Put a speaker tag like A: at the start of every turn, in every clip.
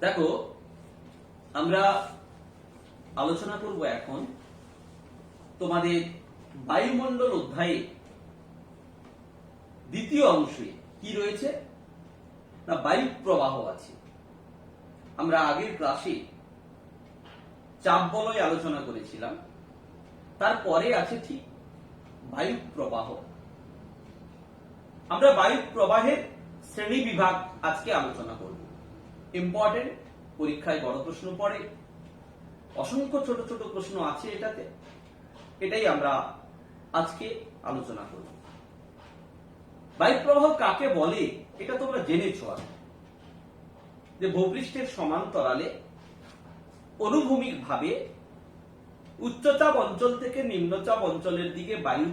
A: দেখো, আমরা আলোচনা করব এখন তোমাদের বায়ুমণ্ডল অধ্যায়ে দ্বিতীয় অংশে কি রয়েছে না বায়ু প্রবাহ আছে। আমরা আগের ক্লাসে চাপ বলয় আলোচনা করেছিলাম, তারপরে আছে ঠিক বায়ু প্রবাহ। আমরা বায়ু প্রবাহের শ্রেণী বিভাগ আজকে আলোচনা করব। ইম্পর্টেন্ট, পরীক্ষায় বড় প্রশ্ন পড়ে, অসংখ্য ছোট ছোট প্রশ্ন আছে এটাই আমরা আজকে আলোচনা করব। বায়ু প্রবাহ কাকে বলে এটা তোমরা জেনেছো আগে, যে ভূপৃষ্ঠের সমান্তরালে অনুভূমিক ভাবে উচ্চচাপ অঞ্চল থেকে নিম্নচাপ অঞ্চলের দিকে বায়ু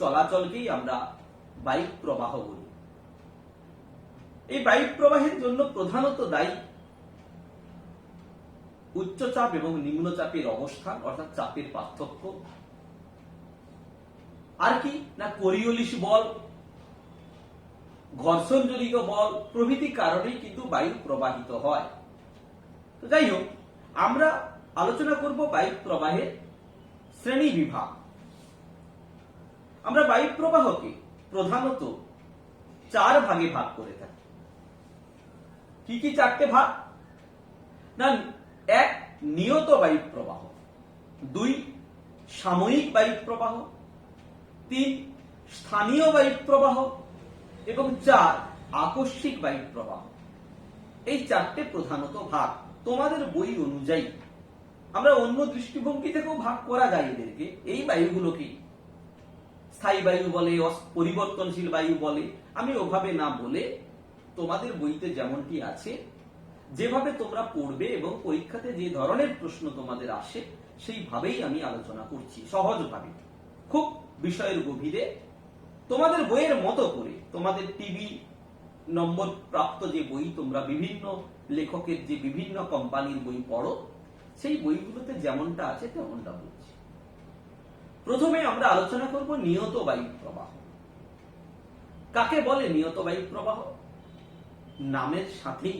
A: চলাচলকেই আমরা বায়ু প্রবাহ বলি। এই বায়ু প্রবাহের জন্য প্রধানত দায়ী উচ্চচাপ এবং নিম্নচাপের অবস্থান, অর্থাৎ চাপের পার্থক্য। আর কি না কোরিওলিস বল, ঘর্ষণজনিত বল প্রভৃতি কারণেই কিন্তু বায়ু প্রবাহিত হয়। তো যাই হোক, আমরা আলোচনা করব বায়ু প্রবাহের শ্রেণী বিভাগ। আমরা বায়ু প্রবাহকে প্রধানত চার ভাগে ভাগ করে থাকি। কি কি চারটে ভাগ? না, এক নিয়ত বায়ু প্রবাহ, দুই সাময়িক বায়ু প্রবাহ, তিন স্থানীয় বায়ু প্রবাহ এবং চার আকস্মিক বায়ু প্রবাহ। এই চারটে প্রধানত ভাগ। তোমাদের বই অনুযায়ী আমরা অন্য দৃষ্টিভঙ্গি থেকেও ভাগ করা যায় এদেরকে। এই বায়ুগুলোকে স্থায়ী বায়ু বলে, পরিবর্তনশীল বায়ু বলে। আমি ওভাবে না বলে তোমাদের বইতে যেমনটি আছে, যেভাবে তোমরা পড়বে এবং পরীক্ষাতে যে ধরনের প্রশ্ন তোমাদের আসে সেইভাবেই আমি আলোচনা করছি, সহজভাবে, খুব বিষয়ের গভীরে, তোমাদের বইয়ের মতো করে। তোমাদের টিভি নম্বর প্রাপ্ত যে বই, তোমরা বিভিন্ন লেখকের যে বিভিন্ন কোম্পানির বই পড়ো, সেই বইগুলোতে যেমনটা আছে তেমনটা বলছি। প্রথমে আমরা আলোচনা করব নিয়ত বায়ু প্রবাহ। কাকে বলে নিয়ত বায়ু প্রবাহ? নামের সাথেই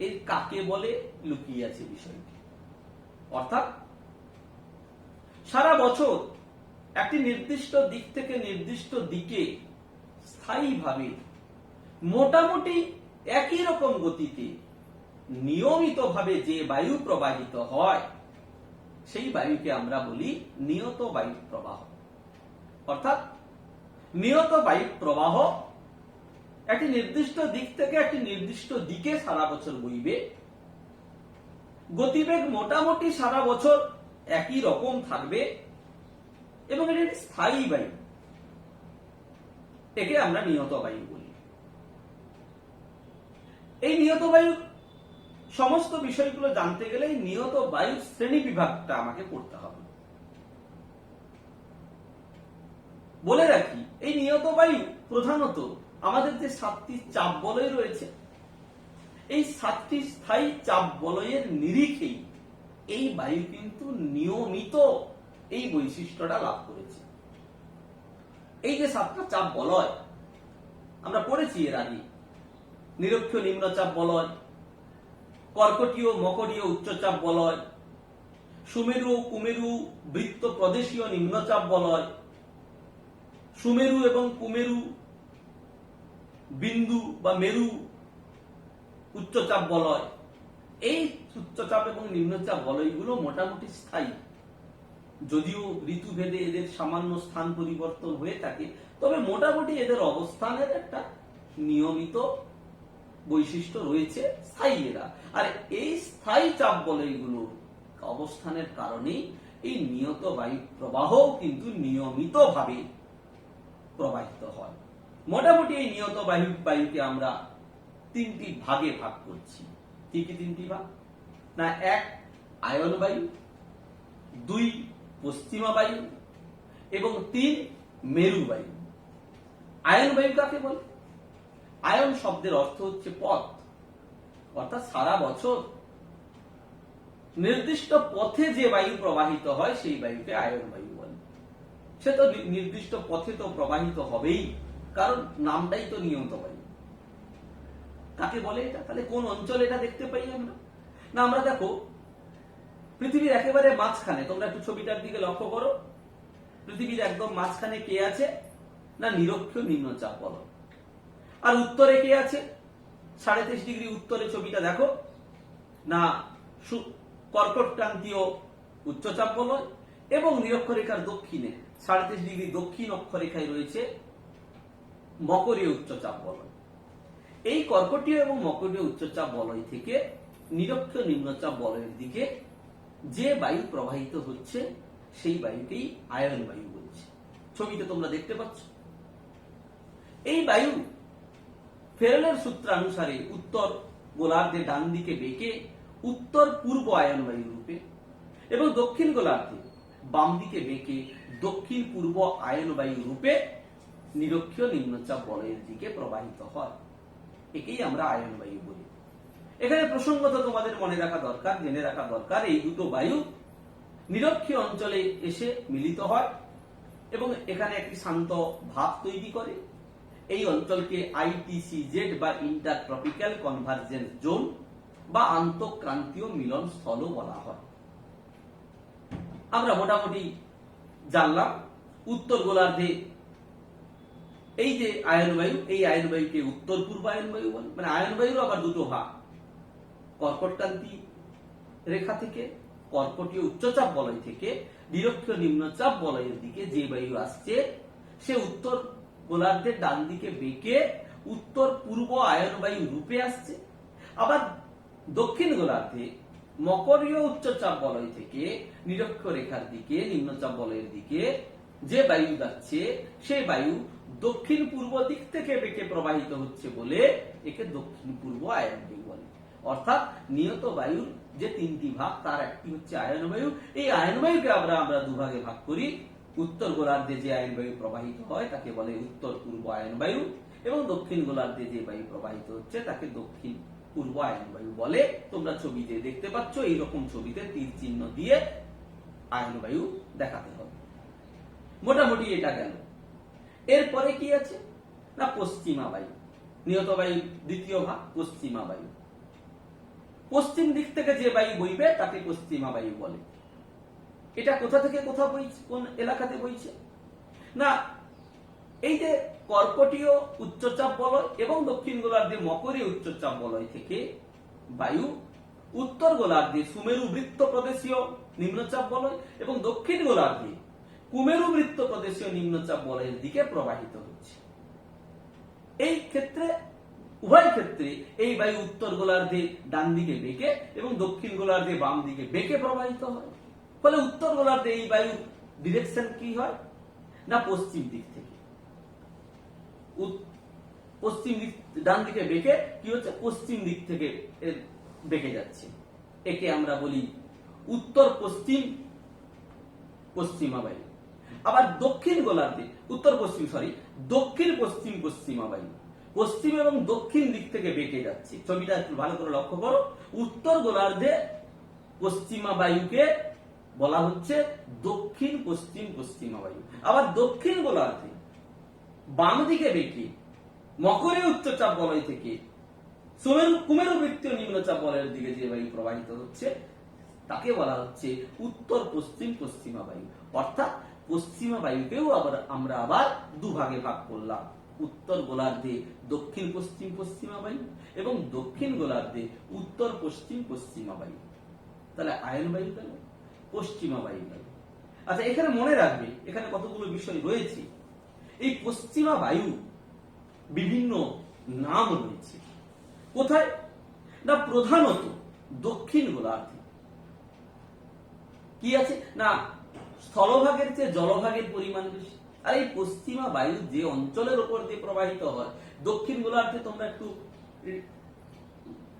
A: এর কাকে বলে লুকিয়ে আছে বিষয়টি। অর্থাৎ সারা বছর একটি নির্দিষ্ট দিক থেকে নির্দিষ্ট দিকে স্থায়ীভাবে মোটামুটি একই রকম গতিতে নিয়মিতভাবে যে বায়ু প্রবাহিত হয় সেই বায়ুকে আমরা বলি নিয়ত বায়ু প্রবাহ। অর্থাৎ নিয়ত বায়ু প্রবাহ একটি নির্দিষ্ট দিক থেকে একটি নির্দিষ্ট দিকে সারা বছর বইবে, গতিবেগ মোটামুটি সারা বছর একই রকম থাকবে এবং এটি স্থায়ী বায়ু। একে আমরা নিয়ত বায়ু বলি। এই নিয়ত বায়ুর সমস্ত বিষয়গুলো জানতে গেলে নিয়ত বায়ুর শ্রেণী বিভাগটা আমাকে পড়তে হবে। বলে রাখি, এই নিয়ত বায়ু প্রধানত আমাদের যে 7টি চাপ বলয় রয়েছে, এই 7টি স্থায়ী চাপ বলয়ের নিরিখেই এই বায়ু কিন্তু নিয়মিত এই বৈশিষ্ট্যটা লাভ করেছে। এই যে 7টা চাপ বলয় আমরা পড়েছি এর আগে, নিরক্ষীয় নিম্নচাপ বলয়, কর্কটীয় মকরীয় উচ্চচাপ বলয়, সুমেরু ও কুমেরু বৃত্ত প্রদেশীয় নিম্নচাপ বলয়, সুমেরু এবং কুমেরু বিন্দু বা মেরু উচ্চচাপ বলয়। এই উচ্চচাপ এবং নিম্নচাপ বলয়গুলো মোটামুটি স্থায়ী, যদিও ঋতুভেদে এদের সামান্য স্থান পরিবর্তন হয়ে থাকে, তবে মোটামুটি এদের অবস্থানের একটা নিয়মিত বৈশিষ্ট্য রয়েছে, স্থায়ী এরা। আর এই স্থায়ী চাপ বলয়গুলোর অবস্থানের কারণেই এই নিয়ত বায়ু প্রবাহ কিন্তু নিয়মিতভাবে প্রবাহিত হয়। মোটামুটি এই নিয়ত বায়ুকে আমরা 3টি ভাগে ভাগ করছি। কি কি 3টি ভাগ? না, 1 আয়ন বায়ু, 2 পশ্চিমা বায়ু এবং 3 মেরু বায়ু। আয়ন বায়ু কাকে বলে? আয়ন শব্দের অর্থ হচ্ছে পথ, অর্থাৎ সারা বছর নির্দিষ্ট পথে যে বায়ু প্রবাহিত হয় সেই বায়ুকে আয়ন বায়ু বলে। সে তো নির্দিষ্ট পথে তো প্রবাহিত হবেই, কারণ নামটাই তো নিয়ত বায়ু। কাকে বলে এটা? তাহলে কোন অঞ্চলে এটা দেখতে পাই আমরা? না, আমরা দেখো পৃথিবীর একেবারে মাঝখানে, তোমরা একটু ছবিটার দিকে লক্ষ্য করো, পৃথিবীর একদম মাঝখানে কে আছে? না নিরক্ষীয় নিম্নচাপ বলয়। আর উত্তরে কে আছে? 23.5 ডিগ্রি উত্তরে ছবিটা দেখো না কর্কট ক্রান্তীয় উচ্চচাপ বলয়, এবং নিরক্ষরেখার দক্ষিণে 23.5 ডিগ্রি দক্ষিণ অক্ষরেখায় রয়েছে মকরীয় উচ্চচাপ বলয়। এই কর্কটীয় এবং মকরীয় উচ্চচাপ বলয় থেকে নিরক্ষীয় নিম্নচাপ বলয়ের দিকে যে বায়ু প্রবাহিত হচ্ছে সেই বায়ুকেই আয়ন বায়ু বলছে। ছবিতে তোমরা দেখতে পাচ্ছ এই বায়ু ফেরেলের সূত্রানুসারে উত্তর গোলার্ধে ডান দিকে বেঁকে উত্তর পূর্ব আয়ন বায়ু রূপে এবং দক্ষিণ গোলার্ধে বাম দিকে বেঁকে দক্ষিণ পূর্ব আয়ন বায়ু রূপে নিরক্ষীয় নিম্নচাপ বলয়ের দিকে প্রবাহিত হয়। একেই আমরা আয়ন বায়ু বলি। এখানে প্রসঙ্গত তোমাদের মনে রাখা দরকার, জেনে রাখা দরকার, এই দুটো বায়ু নিরক্ষীয় অঞ্চলে এসে মিলিত হয় এবং এখানে একটি শান্ত ভাব তৈরি করে। এই অঞ্চলকে ITCZ বা ইন্টার ট্রপিক্যাল কনভার্জেন্স জোন বা আন্তঃক্রান্তীয় মিলন স্থলও বলা হয়। আমরা মোটামুটি জানলাম উত্তর গোলার্ধে এই যে আয়ন বায়ু, এই আয়ন বায়ুকে উত্তর পূর্ব আয়ন বায়ু বলে। মানে আয়ন বায়ুর আবার দুটো ভাগ, কর্কটক্রান্তি রেখা থেকে কর্কটীয় উচ্চচাপ বলয় থেকে নিরক্ষীয় নিম্নচাপ বলয়ের দিকে যে বায়ু আসছে সে উত্তর গোলার্ধের ডান দিকে বেঁকে উত্তর পূর্ব আয়ন বায়ু রূপে আসছে। আবার দক্ষিণ গোলার্ধে মকরীয় উচ্চচাপ বলয় থেকে নিরক্ষরেখার দিকে নিম্নচাপ বলয়ের দিকে যে বায়ু যাচ্ছে সেই বায়ু দক্ষিণ পূর্ব দিক থেকে বেঁকে প্রবাহিত হচ্ছে বলে একে দক্ষিণ পূর্ব আয়ন বায়ু বলে। অর্থাৎ নিয়ত বায়ুর যে তিনটি ভাগ তার একটি হচ্ছে আয়ন বায়ু। এই আয়ন বায়ুকে আমরা দুভাগে ভাগ করি। উত্তর গোলার্ধে যে আয়ন বায়ু প্রবাহিত হয় তাকে বলে উত্তর পূর্ব আয়ন বায়ু, এবং দক্ষিণ গোলার্ধে যে বায়ু প্রবাহিত হচ্ছে তাকে দক্ষিণ পূর্ব আয়ন বায়ু বলে। তোমরা ছবিতে দেখতে পাচ্ছ, এইরকম ছবিতে তীর চিহ্ন দিয়ে আয়ন বায়ু দেখাতে হবে। মোটামুটি এটা গেল। এরপরে কি আছে? না পশ্চিমা বায়ু। নিয়ত বায়ু দ্বিতীয় ভাগ পশ্চিমা বায়ু। পশ্চিম দিক থেকে যে বায়ু বইবে তাকে পশ্চিমা বায়ু বলে। এটা কোথা থেকে কোথা বইছে, কোন এলাকাতে বইছে? না এই যে কর্কটীয় উচ্চচাপ বলয় এবং দক্ষিণ গোলার্ধে মকরীয় উচ্চচাপ বলয় থেকে বায়ু উত্তর গোলার্ধে সুমেরু বৃত্ত প্রদেশীয় নিম্নচাপ বলয় এবং দক্ষিণ গোলার্ধে কুমেরু বৃত্ত প্রদেশীয় নিম্নচাপ বলয়ের দিকে প্রবাহিত হচ্ছে। এই ক্ষেত্রে উভয় ক্ষেত্রে এই বায়ু উত্তর গোলার্ধে ডান দিকে বেঁকে এবং দক্ষিণ গোলার্ধে বাম দিকে বেঁকে প্রবাহিত হয়। ফলে উত্তর গোলার্ধে এই বায়ুর ডিরেকশন কি হয়? না পশ্চিম দিক থেকে, পশ্চিম দিক ডান দিকে বেঁকে কি হচ্ছে? পশ্চিম দিক থেকে বেঁকে যাচ্ছে। একে আমরা বলি উত্তর পশ্চিম পশ্চিমা বায়ু। আবার দক্ষিণ গোলার্ধে দক্ষিণ পশ্চিম পশ্চিমা বায়ু পশ্চিম এবং দক্ষিণ দিক থেকে বেঁকে যাচ্ছে। ছবিটা একটু ভালো করে লক্ষ্য করো। উত্তর গোলার্ধে পশ্চিমা বায়ুকে বলা হচ্ছে দক্ষিণ পশ্চিম পশ্চিমা বায়ু। আবার দক্ষিণ গোলার্ধে বাম দিকে বেঁকে মকরীয় উচ্চচাপ বলয় থেকে কুমেরু বৃত্তীয় নিম্নচাপ বলয়ের দিকে যে বায়ু প্রবাহিত হচ্ছে তাকে বলা হচ্ছে উত্তর পশ্চিম পশ্চিমা বায়ু। অর্থাৎ পশ্চিমা বায়ুকেও আমরা আবার দুভাগে ভাগ করলাম, উত্তর গোলার্ধে দক্ষিণ পশ্চিম পশ্চিমা বায়ু এবং দক্ষিণ গোলার্ধে উত্তর পশ্চিম পশ্চিমা বায়ু। তাহলে আয়ন বায়ু গেল, পশ্চিমা বায়ু গেল। আচ্ছা, এখানে মনে রাখবে এখানে কতগুলো বিষয় রয়েছে। এই পশ্চিমা বায়ু বিভিন্ন নাম রয়েছে। কোথায়? না প্রধানত দক্ষিণ গোলার্ধে কি আছে? না স্থলভাগের চেয়ে জলভাগের পরিমাণ বেশি। আর এই পশ্চিমা বায়ু যে অঞ্চলের উপর দিয়ে প্রবাহিত হয়, দক্ষিণ গোলার্ধে তোমরা একটু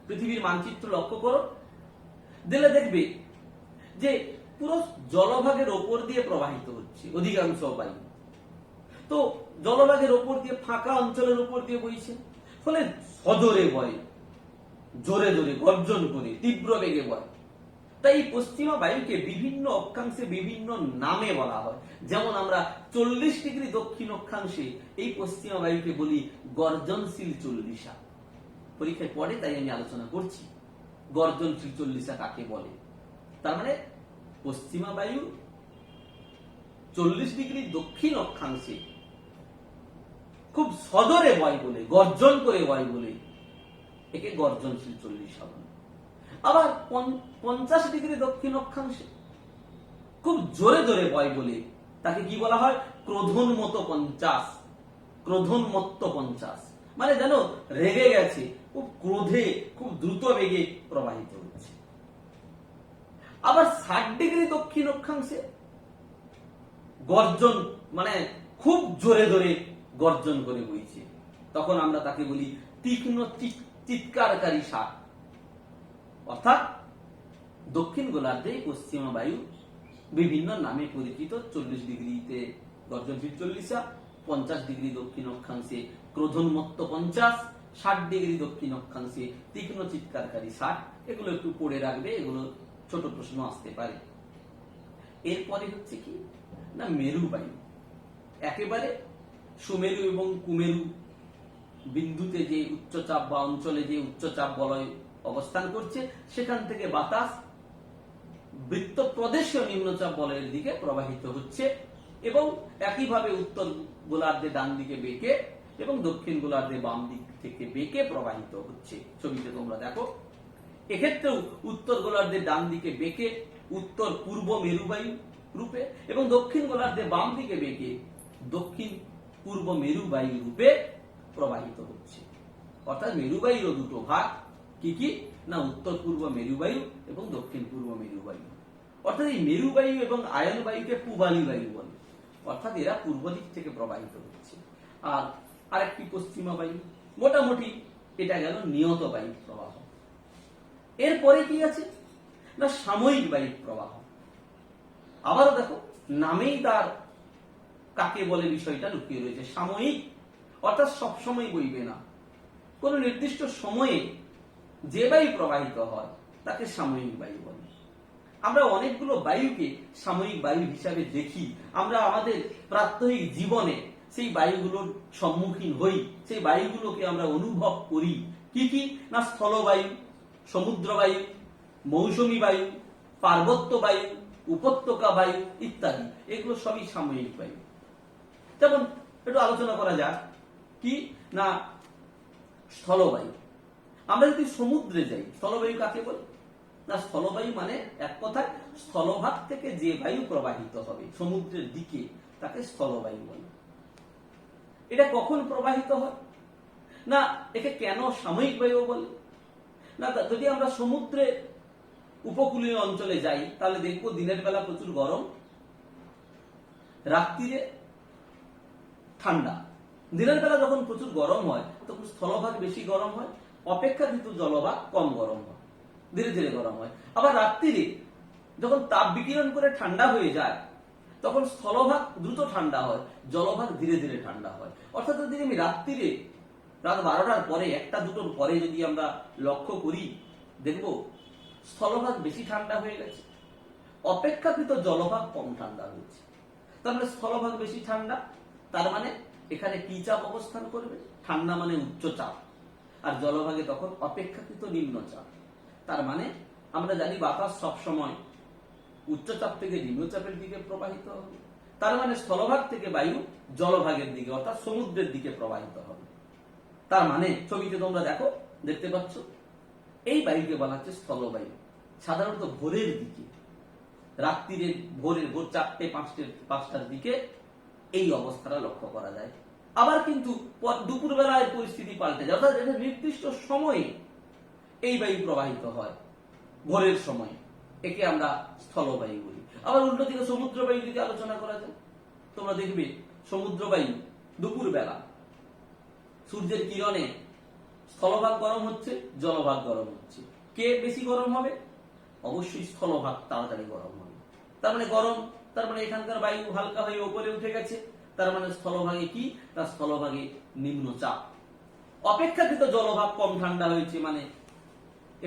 A: পৃথিবীর মানচিত্র লক্ষ্য করো, দিলে দেখবে যে পুরো জলভাগের ওপর দিয়ে প্রবাহিত হচ্ছে অধিকাংশ বায়ু। তো জলভাগের ওপর দিয়ে ফাঁকা অঞ্চলের উপর দিয়ে বইছে, ফলে সজোরে বয়, জোরে জোরে গর্জন করে তীব্র বেগে বয়। তাই পশ্চিমা বায়ুকে বিভিন্ন অক্ষাংশে বিভিন্ন নামে বলা হয়। যেমন আমরা 40 ডিগ্রি দক্ষিণ অক্ষাংশে এই পশ্চিমা বায়ুকে বলি গর্জনশীল চল্লিশা। পরীক্ষায় পড়ে, তাই আমি আলোচনা করছি। গর্জনশীল চল্লিশা কাকে বলে? তার মানে পশ্চিমা বায়ু 40 ডিগ্রি দক্ষিণ অক্ষাংশে খুব সদরে বয় বলে, গর্জন করে বয় বলে একে গর্জনশীল চল্লিশা বলে। আবার 50 ডিগ্রি দক্ষিণ অক্ষাংশে খুব জোরে জোরে বয় বলে তাকে কি বলা হয়? ক্রোধোন্মত্ত 50। ক্রোধোন্মত্ত 50 মানে যেন রেগে গেছে, খুব ক্রোধে, খুব দ্রুত বেগে প্রবাহিত হচ্ছে। আবার 60 ডিগ্রি দক্ষিণ অক্ষাংশে গর্জন মানে খুব জোরে জোরে গর্জন করে বইছে, তখন আমরা তাকে বলি তীক্ষ্ণ চিৎকারকারী ষাঁড়। অর্থাৎ দক্ষিণ গোলার্ধে পশ্চিমা বায়ু বিভিন্ন নামে পরিচিত। 40 ডিগ্রিতে গর্জনশীল চল্লিশা, 50 ডিগ্রি দক্ষিণ অক্ষাংশে ক্রোধোন্মত্ত 50, 60 ডিগ্রি দক্ষিণ অক্ষাংশে তীক্ষ্ণ চিৎকারকারী ষাঁড়। এগুলো একটু পড়ে রাখবে, এগুলো ছোট প্রশ্ন আসতে পারে। এরপরে হচ্ছে কি না মেরু বায়ু। একেবারে সুমেরু এবং কুমেরু বিন্দুতে যে উচ্চচাপ বা অঞ্চলে যে উচ্চচাপ বলয় অবস্থান করছে, সেখান থেকে বাতাস বৃত্ত প্রদেশীয় নিম্নচাপ বলয়ের দিকে প্রবাহিত হচ্ছে এবং একইভাবে উত্তর গোলার্ধে ডান দিকে বেঁকে এবং দক্ষিণ গোলার্ধে বাম দিক থেকে বেঁকে প্রবাহিত হচ্ছে। ছবিতে তোমরা দেখো, এক্ষেত্রেও উত্তর গোলার্ধে ডান দিকে বেঁকে উত্তর পূর্ব মেরুবায়ু রূপে এবং দক্ষিণ গোলার্ধে বাম দিকে বেঁকে দক্ষিণ পূর্ব মেরুবায়ু রূপে প্রবাহিত হচ্ছে। অর্থাৎ মেরুবায়ুর দুটো ভাগ, কি কি না উত্তর পূর্ব মেরুবায়ু এবং দক্ষিণ পূর্ব মেরুবায়ু। অর্থাৎ এই মেরুবায়ু এবং আয়ন বায়ুকে পূবালী বায়ু বলে, অর্থাৎ এরা পূর্ব দিক থেকে প্রবাহিত হচ্ছে। আর আরেকটি পশ্চিমা বায়ু, মোটামুটি এটা গেল নিয়ত বায়ু প্রবাহ। এরপরে কি আছে না সাময়িক বায়ু প্রবাহ। আবারও দেখো, নামেই তার কাকে বলে বিষয়টা লুকিয়ে রয়েছে। সাময়িক অর্থাৎ সবসময় বইবে না, কোন নির্দিষ্ট সময়ে যে বায়ু প্রবাহিত হয় তাকে সাময়িক বায়ু বলে। আমরা অনেকগুলো বায়ুকে সাময়িক বায়ু হিসাবে দেখি, আমরা আমাদের প্রাত্যহিক জীবনে সেই বায়ুগুলোর সম্মুখীন হই, সেই বায়ুগুলোকে আমরা অনুভব করি। কি কি না স্থলবায়ু, সমুদ্র বায়ু, মৌসুমী বায়ু, পার্বত্য বায়ু, উপত্যকা বায়ু ইত্যাদি, এগুলো সবই সাময়িক বায়ু। যেমন একটু আলোচনা করা যাক কি না স্থলবায়ু। আমরা যদি সমুদ্রে যাই, স্থলবায়ু কাকে বলে না স্থলবায়ু মানে এক কথায় স্থলভাগ থেকে যে বায়ু প্রবাহিত হবে সমুদ্রের দিকে তাকে স্থলবায়ু বলে। এটা কখন প্রবাহিত হয় না একে কেন সাময়িক বায়ু বলে না, যদি আমরা সমুদ্রে উপকূলীয় অঞ্চলে যাই তাহলে দেখবো দিনের বেলা প্রচুর গরম, রাত্রিরে ঠান্ডা। দিনের বেলা যখন প্রচুর গরম হয় তখন স্থলভাগ বেশি গরম হয়, অপেক্ষাকৃত জলভাগ কম গরম হয়, ধীরে ধীরে গরম হয়। আবার রাত্রিরে যখন তাপ বিকিরণ করে ঠান্ডা হয়ে যায় তখন স্থলভাগ দ্রুত ঠান্ডা হয়, জলভাগ ধীরে ধীরে ঠান্ডা হয়। অর্থাৎ যদি আমি রাত্রিরে রাত 12টার পরে 1টা 2টোর পরে যদি আমরা লক্ষ্য করি, দেখব স্থলভাগ বেশি ঠান্ডা হয়ে গেছে, অপেক্ষাকৃত জলভাগ কম ঠান্ডা হয়েছে। তার মানে স্থলভাগ বেশি ঠান্ডা, তার মানে এখানে কি চাপ অবস্থান করবে? ঠান্ডা মানে উচ্চ চাপ, আর জলভাগে তখন অপেক্ষাকৃত নিম্নচাপ। তার মানে আমরা জানি বাতাস সবসময় উচ্চচাপ থেকে নিম্নচাপের দিকে প্রবাহিত হবে, তার মানে স্থলভাগ থেকে বায়ু জলভাগের দিকে অর্থাৎ সমুদ্রের দিকে প্রবাহিত হবে। তার মানে ছবিতে তোমরা দেখো, দেখতে পাচ্ছ এই বায়ুকে বলা হচ্ছে স্থলবায়ু। সাধারণত ভোরের দিকে, রাত্রিরে ভোর 4টে 5টার দিকে এই অবস্থাটা লক্ষ্য করা যায়। আবার কিন্তু দুপুর বেলায় পরিস্থিতি পাল্টে যায়, অর্থাৎ এটা নির্দিষ্ট সময়ে এই বায়ু প্রবাহিত হয় ভোরের সময়, একে আমরা স্থলবায়ু বলি। আবার উল্টো দিকে সমুদ্র বায়ু যদি আলোচনা করা যায়, তোমরা দেখবে সমুদ্র বায়ু দুপুর বেলা সূর্যের কিরণে স্থলভাগ গরম হচ্ছে, জলভাগ গরম হচ্ছে, কে বেশি গরম হবে? অবশ্যই স্থলভাগ তাড়াতাড়ি গরম হবে। তার মানে গরম, তার মানে এখানকার বায়ু হালকা হয়ে উপরে উঠে গেছে, তার মানে স্থলভাগে কি? তার স্থলভাগে নিম্নচাপ। অপেক্ষাকৃত জলভাগ কম ঠান্ডা হয়েছে মানে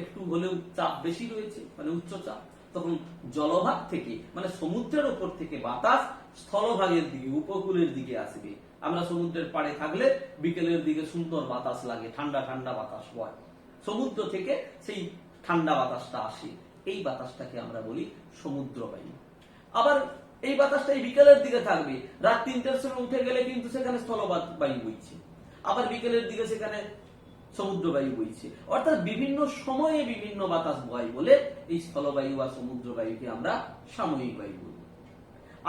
A: একটু হলেও চাপ বেশি রয়েছে, মানে উচ্চ চাপ। তখন জলভাগ থেকে মানে সমুদ্রের উপর থেকে বাতাস স্থলভাগের দিকে, উপকূলের দিকে আসবে, আমরা সমুদ্রের পাড়ে থাকলে বিকেলের দিকে সুন্দর বাতাস লাগে, ঠান্ডা ঠান্ডা বাতাস বয়, সমুদ্র থেকে সেই ঠান্ডা বাতাসটা আসে, এই বাতাসটাকে আমরা বলি সমুদ্র বায়ু। আবার এই বাতাসটা এই বিকেলের দিকে থাকবে, রাত 3টার সময় উঠে গেলে কিন্তু সেখানে স্থলবায়ু বইছে, আবার বিকেলের দিকে সেখানে সমুদ্র বায়ু বইছে, অর্থাৎ বিভিন্ন সময়ে বিভিন্ন বাতাস বয় বলে এই স্থলবায়ু বা সমুদ্র বায়ুকে আমরা সাময়িক বায়ু বলি।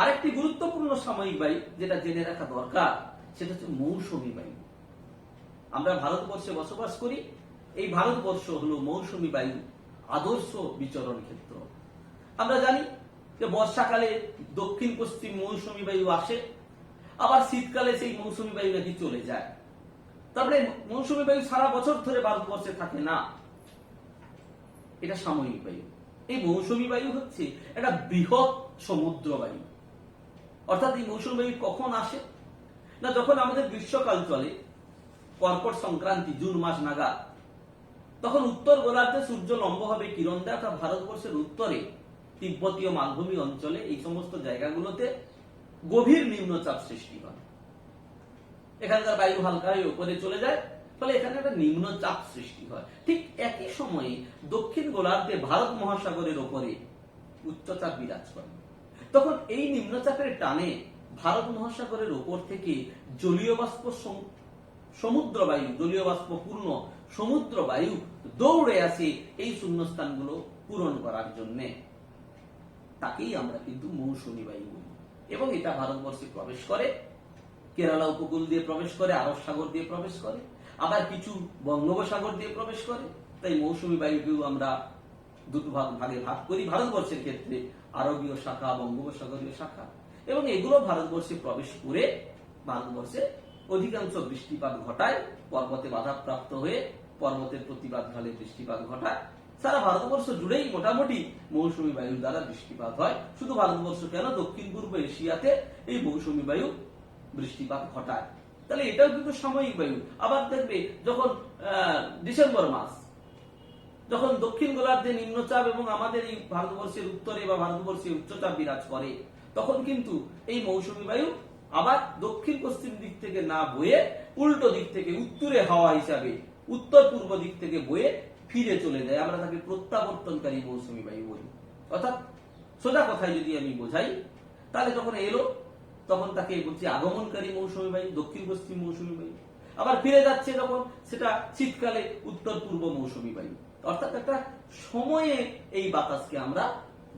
A: আরেকটি গুরুত্বপূর্ণ সাময়িক বায়ু যেটা জেনে রাখা দরকার, সেটা হচ্ছে মৌসুমী বায়ু। আমরা ভারতবর্ষে বসবাস করি, এই ভারতবর্ষ হলো মৌসুমী বায়ু আদর্শ বিচরণ ক্ষেত্র। আমরা জানি যে বর্ষাকালে দক্ষিণ পশ্চিম মৌসুমী বায়ু আসে, আবার শীতকালে সেই মৌসুমী বায়ু নাকি চলে যায়। তারপরে মৌসুমী বায়ু সারা বছর ধরে ভারতবর্ষে থাকে না, এটা সাময়িক বায়ু। এই মৌসুমী বায়ু হচ্ছে একটা বৃহৎ সমুদ্র বায়ু। অর্থাৎ এই মৌসুমী বায়ু কখন আসে না, যখন আমাদের গ্রীষ্মকাল চলে, কর্কট সংক্রান্তি জুন মাস নাগাদ, তখন উত্তর গোলার্ধে সূর্য লম্বভাবে কিরণ দেয়, অর্থাৎ ভারতবর্ষের উত্তরে তিব্বতীয় মালভূমি অঞ্চলে এই সমস্ত জায়গাগুলোতে গভীর নিম্নচাপ সৃষ্টি হয়। এখানকার বায়ু হালকা হয়ে উপরে চলে যায়, ফলে এখানে একটা নিম্নচাপ সৃষ্টি হয়। ঠিক একই সময়ে দক্ষিণ গোলার্ধে ভারত মহাসাগরের ওপরে উচ্চচাপ বিরাজ করে। তখন এই নিম্নচাপের টানে ভারত মহাসাগরের ওপর থেকে জলীয় বাষ্প সমুদ্র বায়ু, জলীয় বাষ্প পূর্ণ সমুদ্র বায়ু দৌড়ে আসে এই শূন্যস্থানগুলো পূরণ করার জন্য। তাকেই আমরা কিন্তু মৌসুমী বায়ু বলি। এবং এটা ভারতবর্ষে প্রবেশ করে, কেরালা উপকূল দিয়ে প্রবেশ করে, আরব সাগর দিয়ে প্রবেশ করে, আবার কিছু বঙ্গোপসাগর দিয়ে প্রবেশ করে। তাই মৌসুমী বায়ুকেও আমরা দুটো ভাগে ভাগ করি ভারতবর্ষের ক্ষেত্রে, আরবীয় শাখা, বঙ্গোপসাগরীয় শাখা। এবং এগুলো ভারতবর্ষে প্রবেশ করে ভারতবর্ষে অধিকাংশ বৃষ্টিপাত ঘটায়, পর্বতে বাধাপ্রাপ্ত হয়ে পর্বতের প্রতিবাদ ঢালে বৃষ্টিপাত ঘটায়। সারা ভারতবর্ষ জুড়েই মোটামুটি মৌসুমী বায়ুর দ্বারা বৃষ্টিপাত হয়। শুধু ভারতবর্ষ কেন, দক্ষিণ পূর্ব এশিয়াতে এই মৌসুমী বায়ু বৃষ্টিপাত ঘটায়। তাহলে এটাও কিন্তু সাময়িক বায়ু। আবার দেখবে যখন ডিসেম্বর মাস, যখন দক্ষিণ গোলার্ধে নিম্নচাপ এবং আমাদের এই ভারতবর্ষের উত্তরে বা ভারতবর্ষে উচ্চচাপ বিরাজ করে, তখন কিন্তু এই মৌসুমী বায়ু আবার দক্ষিণ পশ্চিম দিক থেকে না বয়ে উল্টো দিক থেকে উত্তরে হাওয়া হিসাবে উত্তর পূর্ব দিক থেকে বয়ে ফিরে চলে যায়। আমরা তাকে প্রত্যাবর্তনকারী মৌসুমী বায়ু বলি। অর্থাৎ সোজা কথায় যদি আমি বোঝাই, তাহলে যখন এলো তখন তাকে বলছি আগমনকারী মৌসুমী বায়ু, দক্ষিণ পশ্চিম মৌসুমী বায়ু। আবার ফিরে যাচ্ছে যখন, সেটা শীতকালে উত্তর পূর্ব মৌসুমী বায়ু। অর্থাৎ একটা সময়ে এই বাতাসকে আমরা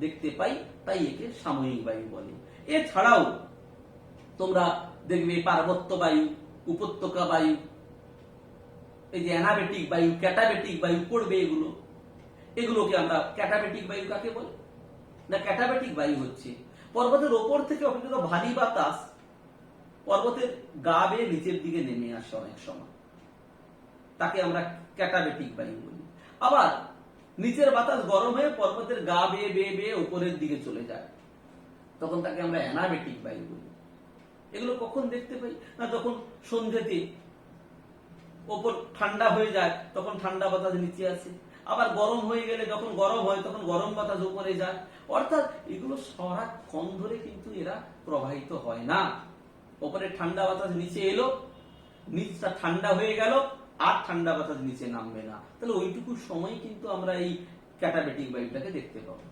A: দেখতে পাই, তাই একে সাময়িক বায়ু বলে। এছাড়াও তোমরা দেখবে পার্বত্য বায়ু, উপত্যকা বায়ু, এই যে অ্যানাবেটিক বায়ু, ক্যাটাবেটিক বায়ু পড়বে, এগুলোকে আমরা ক্যাটাবেটিক বায়ু কাকে বলে না, ক্যাটাবেটিক বায়ু হচ্ছে পর্বতের ওপর থেকে অপেক্ষিত ভারী বাতাস পর্বতের গা বেয়ে নিচের দিকে নেমে আসে অনেক সময়, তাকে আমরা ক্যাটাবেটিক বায়ু বলি। আবার নিচের বাতাস গরম হয়ে পর্বতের গা বেয়ে বেয়ে বেয়ে উপরের দিকে চলে যায়, তখন তাকে আমরা অ্যানাবেটিক বায়ু বলি। এগুলো কখন দেখতে পাই না, যখন সন্ধ্যেতে ওপর ঠান্ডা হয়ে যায় তখন ঠান্ডা বাতাস নিচে আসে, আবার গরম হয়ে গেলে যখন গরম হয় তখন গরম বাতাস উপরে যায়। অর্থাৎ এগুলো সারাক্ষণ ধরে কিন্তু এরা প্রবাহিত হয় না। ওপরে ঠান্ডা বাতাস নিচে এলো, নিচটা ঠান্ডা হয়ে গেল, আর ঠান্ডা বাতাস নিচে নামবে না, তাহলে ওইটুকু সময় কিন্তু আমরা এই ক্যাটাবেটিক বায়ুটাকে দেখতে পাবো।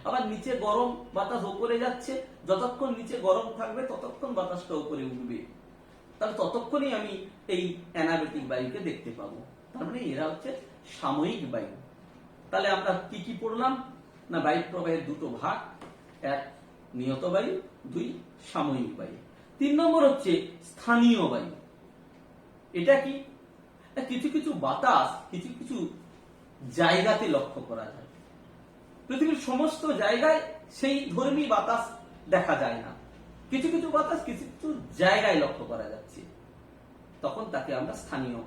A: আবার নিচে গরম বাতাস উপরে যাচ্ছে, যতক্ষণ নিচে গরম থাকবে ততক্ষণ বাতাসটা উপরে উঠবে, তাহলে ততক্ষণই আমি এই অ্যানাবেটিক বায়ুকে দেখতে পাবো। তার মানে এরা হচ্ছে সাময়িক বায়ু। তাহলে আমরা কি কি পড়লাম না, বায়ু প্রবাহের দুটো ভাগ, এক নিয়ত বায়ু, দুই সাময়িক বায়ু। 3 নম্বর হচ্ছে স্থানীয় বায়ু। এটা কি, কিছু কিছু বাতাস কিছু কিছু জায়গাতে লক্ষ্য করা যায়। পৃথিবীর সমস্ত জায়গায় সেই ধর্মী বাতাস দেখা যায় না, কিছু কিছু বাতাস কিছু কিছু জায়গায় লক্ষ্য করা যাচ্ছে, তখন তাকে আমরা স্থানীয়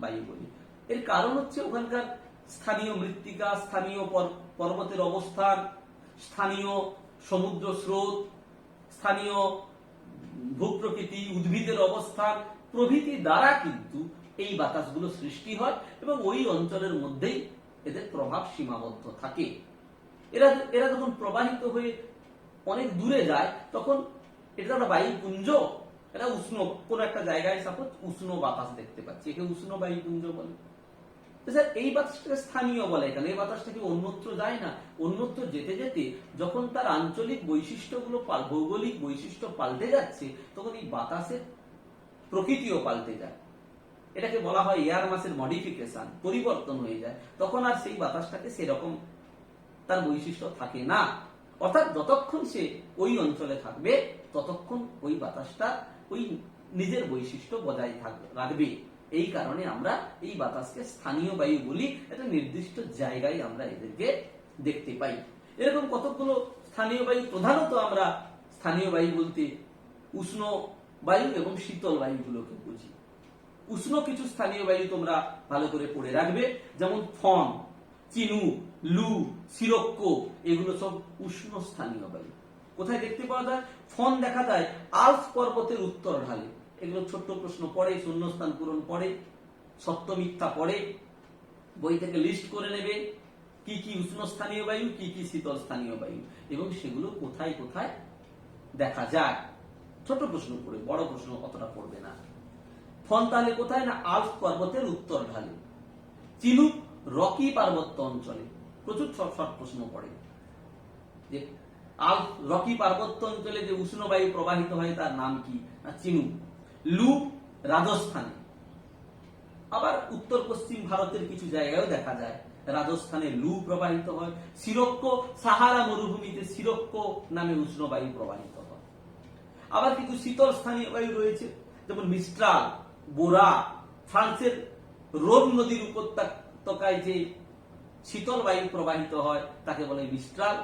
A: বায়ু বলি। এর কারণ হচ্ছে ওখানকার স্থানীয় মৃত্তিকা, স্থানীয় পর্বতের অবস্থান, স্থানীয় সমুদ্র স্রোত, স্থানীয় ভূপ্রকৃতি, উদ্ভিদের অবস্থান প্রভৃতি দ্বারা কিন্তু এই বাতাসগুলো সৃষ্টি হয় এবং ওই অঞ্চলের মধ্যেই এদের প্রভাব সীমাবদ্ধ থাকে। এরা যখন প্রবাহিত হয়ে অনেক দূরে যায় তখন এটা একটা বায়ুপুঞ্জ এটা উষ্ণ কোন একটা জায়গায় সাপোজ উষ্ণ বাতাস দেখতে পাচ্ছি, একে উষ্ণ বায়ুপুঞ্জ বলে। স্যার এই বাতাসটাকে স্থানীয় বলে কেন? এই বাতাসটা কি অন্যত্র যায় না? অন্যত্র যেতে যেতে যখন তার আঞ্চলিক বৈশিষ্ট্যগুলো ভৌগোলিক বৈশিষ্ট্য পাল্টে যাচ্ছে, তখন এই বাতাসের প্রকৃতিও পাল্টে যায়। এটাকে বলা হয় এয়ার মাসের মডিফিকেশন, পরিবর্তন হয়ে যায়। তখন আর সেই বাতাসটাকে সেরকম তার বৈশিষ্ট্য থাকে না। অর্থাৎ যতক্ষণ সে ওই অঞ্চলে থাকবে ততক্ষণ ওই বাতাসটা ওই নিজের বৈশিষ্ট্য বজায় রাখবে। এই কারণে আমরা এই বাতাসকে স্থানীয় বায়ু বলি। একটা নির্দিষ্ট জায়গায় আমরা এদেরকে দেখতে পাই। এরকম কতগুলো স্থানীয় বায়ু, প্রধানত আমরা স্থানীয় বায়ু বলতে উষ্ণ বায়ু এবং শীতল বায়ুগুলোকে বুঝি। উষ্ণ কিছু স্থানীয় বায়ু তোমরা ভালো করে পড়ে রাখবে, যেমন ফন, চিনুক, লু, সিরক্কো, এগুলো সব উষ্ণ স্থানীয় বায়ু। কোথায় দেখতে পাওয়া যায়? ফন দেখা যায় আল্পস পর্বতের উত্তর ঢালে। এগুলো ছোট্ট প্রশ্ন পড়ে, শূন্যস্থান পূরণ পড়ে, সত্য মিথ্যা পড়ে, বই থেকে লিস্ট করে নেবে কি কি উষ্ণ স্থানীয় বায়ু, কি কি শীতল স্থানীয় বায়ু, এবং সেগুলো কোথায় কোথায় দেখা যায়। ছোট প্রশ্ন পড়ে, বড় প্রশ্ন অতটা পড়বে না। ফন তাহলে কোথায়? না আল্পস পর্বতের উত্তর ঢালে। চিনুক রকি পার্বত্য অঞ্চলে, প্রচুর শর্ট প্রশ্ন পড়ে যে রকি পার্বত্য অঞ্চলে যে উষ্ণ বায়ু প্রবাহিত হয় তার নাম কি? না চিনুক। লু রাজস্থানে, আবার উত্তর পশ্চিম ভারতের কিছু জায়গায়ও দেখা যায় রাজস্থানে লু প্রবাহিত হয়। সিরক্কো সাহারা মরুভূমিতে সিরক্কো নামে উষ্ণ বায়ু প্রবাহিত হয়। আবার কিছু শীতল স্থানীয় বায়ু রয়েছে, যেমন মিস্ট্রাল, বোরা। ফ্রান্সের রোন নদীর উপত্যকায় যে শীতল বায়ু প্রবাহিত হয় তাকে বলে মিস্ট্রাল।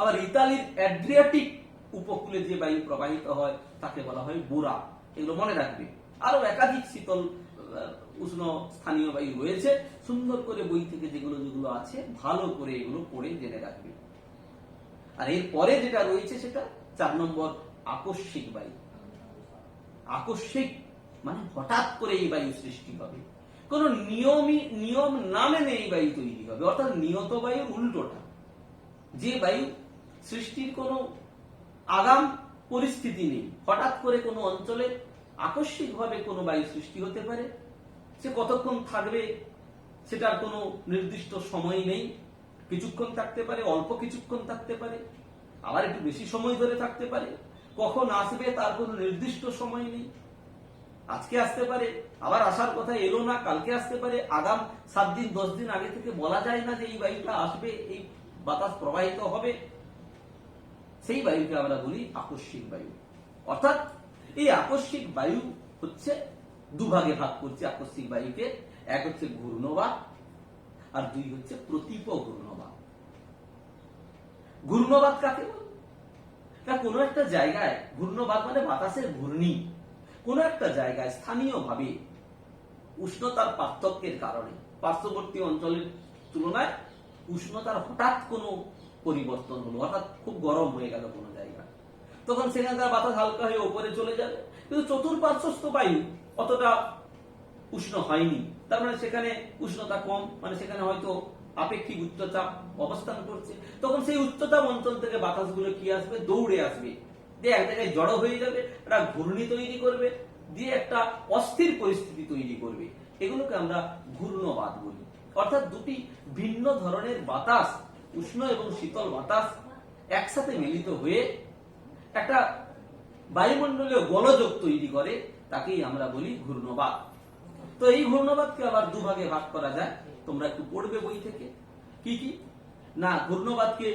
A: আবার ইতালির অ্যাড্রিয়াটিক উপকূলে যে বায়ু প্রবাহিত হয় তাকে বলা হয় বোরা। এগুলো মনে রাখবে। আরো একাধিক শীতল উষ্ণ স্থানীয় বায়ু রয়েছে, সুন্দর করে বই থেকে যেগুলো যেগুলো আছে ভালো করে এগুলো পড়ে জেনে রাখবে। আর এরপরে যেটা রয়েছে সেটা 4 নম্বর আকস্মিক বায়ু। আকস্মিক মানে হঠাৎ করে এই বায়ু সৃষ্টি হবে, কোন নিয়ম না মেনে এই বায়ু তৈরি হবে। অর্থাৎ নিয়ত বায়ুর উল্টোটা, যে বায়ু সৃষ্টির কোনো আগাম পরিস্থিতি নেই, হঠাৎ করে কোনো অঞ্চলে আকস্মিকভাবে কোনো বায়ু সৃষ্টি হতে পারে। সে কতক্ষণ থাকবে সেটার কোনো নির্দিষ্ট সময় নেই, কিছুক্ষণ থাকতে পারে, অল্প কিছুক্ষণ থাকতে পারে, আবার একটু বেশি সময় ধরে থাকতে পারে। কখন আসবে তার কোনো নির্দিষ্ট সময় নেই। আজকে আসতে পারে, আবার আসার কথা এলো না, কালকে আসতে পারে। আগাম 7 দিন 10 দিন আগে থেকে বলা যায় না যে এই বায়ুটা আসবে, এই বাতাস প্রবাহিত হবে। সেই বায়ুকে আমরা বলি আকস্মিক বায়ু। অর্থাৎ এই আকস্মিক বায়ু হচ্ছে দুভাগে ভাগ করছে আকস্মিক বায়ুকে। এক হচ্ছে ঘূর্ণবাত আর 2 হচ্ছে প্রতীপ ঘূর্ণবাত। ঘূর্ণবাত কাকে বলে? কোনো একটা জায়গায় ঘূর্ণবাত মানে বাতাসের ঘূর্ণি, কোন একটা জায়গায় স্থানীয়ভাবে উষ্ণতার পার্থক্যের কারণে পার্শ্ববর্তী অঞ্চলের তুলনায় উষ্ণতার হঠাৎ কোনো পরিবর্তন হলো, হঠাৎ খুব গরম হয়ে গেল কোনো জায়গা, তখন সেখানকার বাতাস হালকা হয়ে উপরে চলে যাবে। কিন্তু চতুর্পার্শ্বস্থ বায়ু অতটা উষ্ণ হয়নি, তার মানে সেখানে উষ্ণতা কম, মানে সেখানে হয়তো আপেক্ষিক উচ্চচাপ অবস্থান করছে। তখন সেই উচ্চতাপ অঞ্চল থেকে বাতাসগুলো কি আসবে? দৌড়ে আসবে, দিয়ে এক জায়গায় জড়ো হয়ে যাবে, একটা ঘূর্ণি তৈরি করবে, দিয়ে একটা অস্থির পরিস্থিতি তৈরি করবে। এগুলোকে আমরা ঘূর্ণবাত বলি। অর্থাৎ দুটি ভিন্ন ধরনের বাতাস, উষ্ণ এবং শীতল বাতাস একসাথে মিলিত হয়ে একটা বায়ুমণ্ডলীয় গোলযোগ তৈরি করে, তাকেই আমরা বলি ঘূর্ণবাত। তো এই ঘূর্ণবাতকে আবার দুভাগে ভাগ করা যায়, তোমরা একটু পড়বে বই থেকে। কি কি? না, ঘূর্ণবাতকে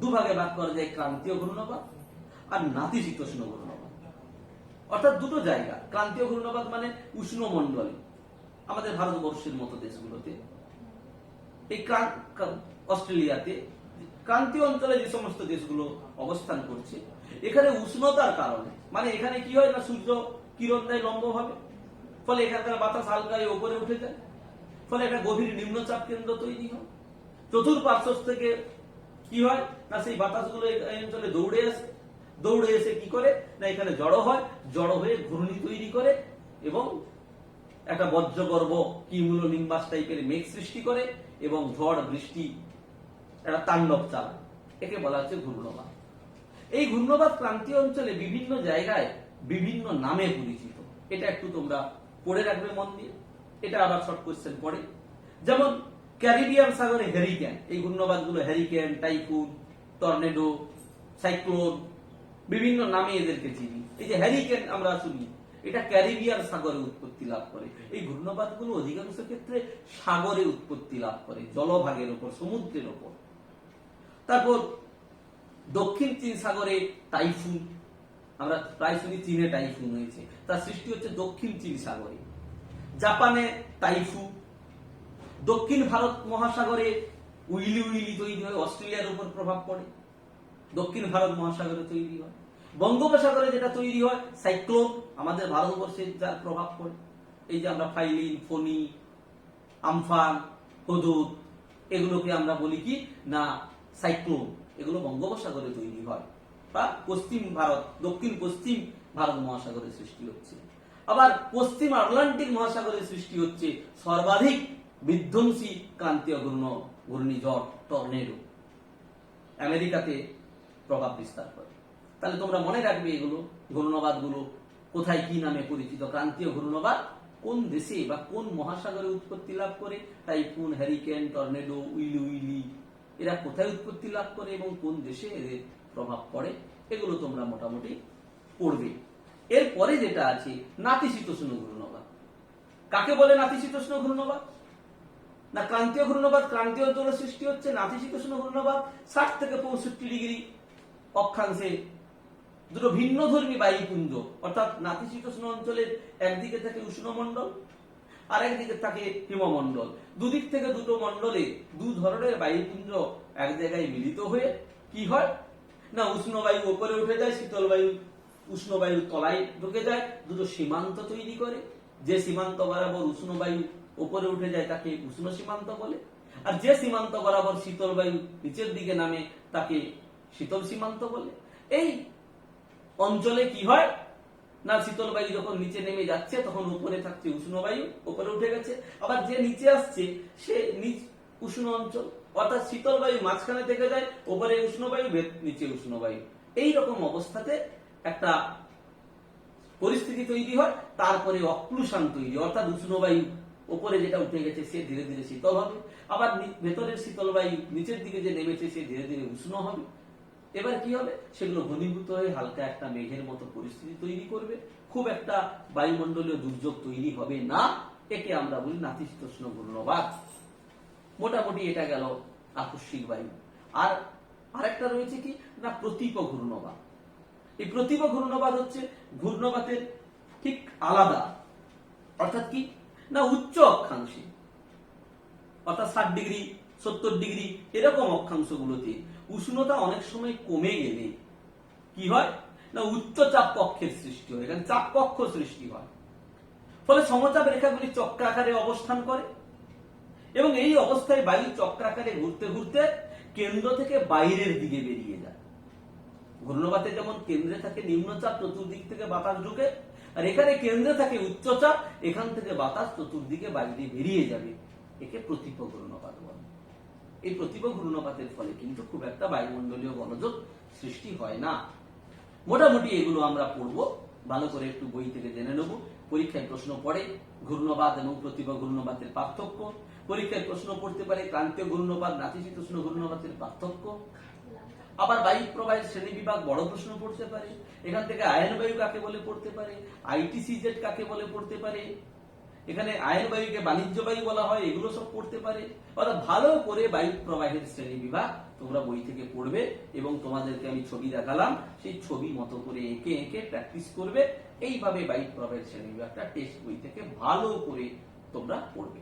A: দুভাগে ভাগ করা যায়, ক্রান্তীয় ঘূর্ণবাত আর নাতিশীতোষ্ণ ঘূর্ণবাত। অর্থাৎ দুটো জায়গা। ক্রান্তীয় ঘূর্ণবাত মানে উষ্ণমণ্ডলে, আমাদের ভারতবর্ষের মতো দেশগুলোতে, এই অস্ট্রেলিয়াতে ক্রান্তীয় অঞ্চলে যে সমস্ত দেশগুলো অবস্থান করছে, এখানে উষ্ণতার কারণে, মানে এখানে কি হয় না, সূর্য কিরণ দেয় লম্বভাবে, ফলে এখানকার বাতাস হালকা হয়ে উপরে উঠে যায়, ফলে একটা গভীর নিম্নচাপ কেন্দ্র তৈরি হয়। চতুর্পার্শ্ব থেকে কি হয় না, সেই বাতাসগুলো এই অঞ্চলে দৌড়ে আসে, দৌড়ে এসে কি করে না এখানে জড়ো হয়, জড়ো হয়ে ঘূর্ণি তৈরি করে এবং একটা বজ্রগর্ভ কিমুলো নিম্বাস টাইপের মেঘ সৃষ্টি করে এবং ঝড় বৃষ্টি একটা তাণ্ডব চালায়। একে বলা হচ্ছে ঘূর্ণবাত। এই ঘূর্ণবাত ক্রান্তীয় অঞ্চলে বিভিন্ন জায়গায় বিভিন্ন নামে পরিচিত। এটা একটু তোমরা পড়ে রাখবে মন দিয়ে, এটা আবার শর্ট কোশ্চেন পড়ে। যেমন ক্যারিবিয়ান সাগরে হ্যারিকেন, এই ঘূর্ণবাদগুলো হ্যারিকেন, টাইফুন, টর্নেডো, সাইক্লোন, বিভিন্ন নামে এদেরকে চিনি। এই যে হ্যারিকেন আমরা শুনি, এটা ক্যারিবিয়ান সাগরে উৎপত্তি লাভ করে। এই ঘূর্ণবাদগুলো অধিকাংশ ক্ষেত্রে সাগরে উৎপত্তি লাভ করে, জলভাগের উপর, সমুদ্রের উপর। তারপর দক্ষিণ চীন সাগরে টাইফুন, আমরা প্রায় শুনি চীনে টাইফুন হয়েছে, তার সৃষ্টি হচ্ছে দক্ষিণ চীন সাগরে। জাপানে টাইফু। দক্ষিণ ভারত মহাসাগরে উইলি উইলি তৈরি হয়, অস্ট্রেলিয়ার উপর প্রভাব পড়ে, দক্ষিণ ভারত মহাসাগরে তৈরি হয়। বঙ্গোপসাগরে যেটা তৈরি হয় সাইক্লোন, আমাদের ভারতবর্ষে যার প্রভাব পড়ে। এই যে আমরা ফাইলিন, ফনি, আমফান, হুদুদ, এগুলোকে আমরা বলি কি না সাইক্লোন। এগুলো বঙ্গোপসাগরে তৈরি হয় বা পশ্চিম ভারত, দক্ষিণ পশ্চিম ভারত মহাসাগরে সৃষ্টি হচ্ছে। আবার পশ্চিম আটলান্টিক মহাসাগরে সৃষ্টি হচ্ছে সর্বাধিক বিধ্বংসী ক্রান্তীয় ঘূর্ণিঝড় টর্নেডো, আমেরিকাতে প্রভাব বিস্তার করে। তাহলে তোমরা মনে রাখবে এগুলো ঘূর্ণবাদগুলো কোথায় কি নামে পরিচিত। ক্রান্তীয় ঘূর্ণবাদ কোন দেশে বা কোন মহাসাগরে উৎপত্তি লাভ করে, typhoon, hurricane, tornado, willy willy, এরা কোথায় উৎপত্তি লাভ করে এবং কোন দেশে এদের প্রভাব পড়ে, এগুলো তোমরা মোটামুটি পড়বে। এরপরে যেটা আছে নাতিশীতোষ্ণ ঘূর্ণবাদ। কাকে বলে নাতিশীতোষ্ণ ঘূর্ণবাদ? না ক্রান্তীয় ঘূর্ণবাদ ক্রান্তীয় অঞ্চলে সৃষ্টি হচ্ছে। নাতিশীতোষ্ণ ঘূর্ণবাদ 60 থেকে 65 ডিগ্রি অক্ষাংশে দুটো ভিন্নধর্মী বায়ুপুঞ্জ, অর্থাৎ নাতিশীতোষ্ণ অঞ্চলের একদিকে থাকে উষ্ণমণ্ডল আর একদিকে থাকে হিমমণ্ডল। দুদিক থেকে দুটো মণ্ডলে দু ধরনের বায়ুপুঞ্জ এক জায়গায় মিলিত হয়ে কি হয় না উষ্ণ বায়ু উপরে উঠে যায়, শীতল বায়ু উষ্ণ বায়ু তলায় ঢুকে যায়, দুটো সীমান্ত তৈরি করে। যে সীমান্ত বরাবর উষ্ণ বায়ু উপরে উঠে যায় তাকে উষ্ণ সীমান্ত বলে, আর যে সীমান্ত বরাবর শীতল বায়ু নিচের দিকে নামে তাকে শীতল সীমান্ত বলে। এই অঞ্চলে কি হয় না শীতল বায়ু যখন নিচে নেমে যাচ্ছে তখন উপরে থাকছে উষ্ণ বায়ু, উপরে উঠে গেছে। আবার যে নিচে আসছে সে উষ্ণ অঞ্চল, অর্থাৎ শীতল বায়ু মাঝখানে থেকে যায়, উপরে উষ্ণ বায়ু, নিচে উষ্ণ বায়ু। এইরকম অবস্থাতে একটা পরিস্থিতি তৈরি হয়। তারপরে অক্লুশন তৈরি, অর্থাৎ উষ্ণ বায়ু উপরে যেটা উঠে গেছে সে ধীরে ধীরে শীতল হবে, আবার ভেতরের শীতল বায়ু নিচের দিকে যে নেমেছে সে ধীরে ধীরে উষ্ণ হবে। এবার কি হবে, সেগুলো ঘনীভূত হয়ে হালকা একটা মেঘের মতো পরিস্থিতি তৈরি করবে। খুব একটা বায়ুমণ্ডলীয় দুর্যোগ তৈরি হবে না। একে আমরা বলি নাতিশীতোষ্ণ ঘূর্ণবাদ। মোটামুটি এটা গেল আকস্মিক বায়ু। আর আরেকটা রয়েছে কি না প্রতীপ ঘূর্ণবাদ। এই প্রতীপ ঘূর্ণবাদ হচ্ছে ঘূর্ণবাতের ঠিক আলাদা, অর্থাৎ কি না উচ্চ অক্ষাংশে, অর্থাৎ 60 ডিগ্রি 70 ডিগ্রি এরকম অক্ষাংশগুলোতে উষ্ণতা অনেক সময় কমে গেলে কি হয় না উচ্চ চাপ কক্ষের সৃষ্টি হয়, এখানে চাপ কক্ষ সৃষ্টি হয়। ফলে সমচাপ রেখাগুলি চক্রাকারে অবস্থান করে এবং এই অবস্থায় বায়ু চক্রাকারে ঘুরতে ঘুরতে কেন্দ্র থেকে বাইরের দিকে বেরিয়ে যায়। ঘূর্ণবাতে যেমন কেন্দ্রে থাকে নিম্নচাপ, চতুর্দিক থেকে বাতাস ঢুকে, আর এখানে কেন্দ্রে থাকে উচ্চচাপ, এখান থেকে বাতাস চতুর্দিকে বাইরে বেরিয়ে যাবে। একে প্রতীপ ঘূর্ণবাত বলে। এই প্রতীপ ঘূর্ণপাতের ফলে কিন্তু খুব একটা বায়ুমণ্ডলীয় গোলযোগ সৃষ্টি হয় না। মোটামুটি এগুলো আমরা পড়বো, ভালো করে একটু বই থেকে জেনে নেব। পরীক্ষায় প্রশ্ন পড়ে ঘূর্ণবাত এবং প্রতীপ ঘূর্ণপাতের পার্থক্য। পরীক্ষায় প্রশ্ন পড়তে পারে ক্রান্তীয় ঘূর্ণবাত, নাতিশীতোষ্ণ ঘূর্ণপাতের পার্থক্য। আবার বায়ু প্রবাহের শ্রেণী বিভাগ বড় প্রশ্ন পড়তে পারে। এখান থেকে আয়ন বায়ু কাকে বলে পড়তে পারে, আইটিসিজেড কাকে বলে পড়তে পারে, এখানে আয়ন বায়ুকে বাণিজ্য বায়ু বলা হয়, এগুলো সব পড়তে পারে। অর্থাৎ ভালো করে বায়ু প্রবাহের শ্রেণী বিভাগ তোমরা বই থেকে পড়বে এবং তোমাদেরকে আমি ছবি দেখালাম, সেই ছবি মতো করে এঁকে এঁকে প্র্যাকটিস করবে। এইভাবে বায়ু প্রবাহের শ্রেণী বিভাগটা টেস্ট বই থেকে ভালো করে তোমরা পড়বে।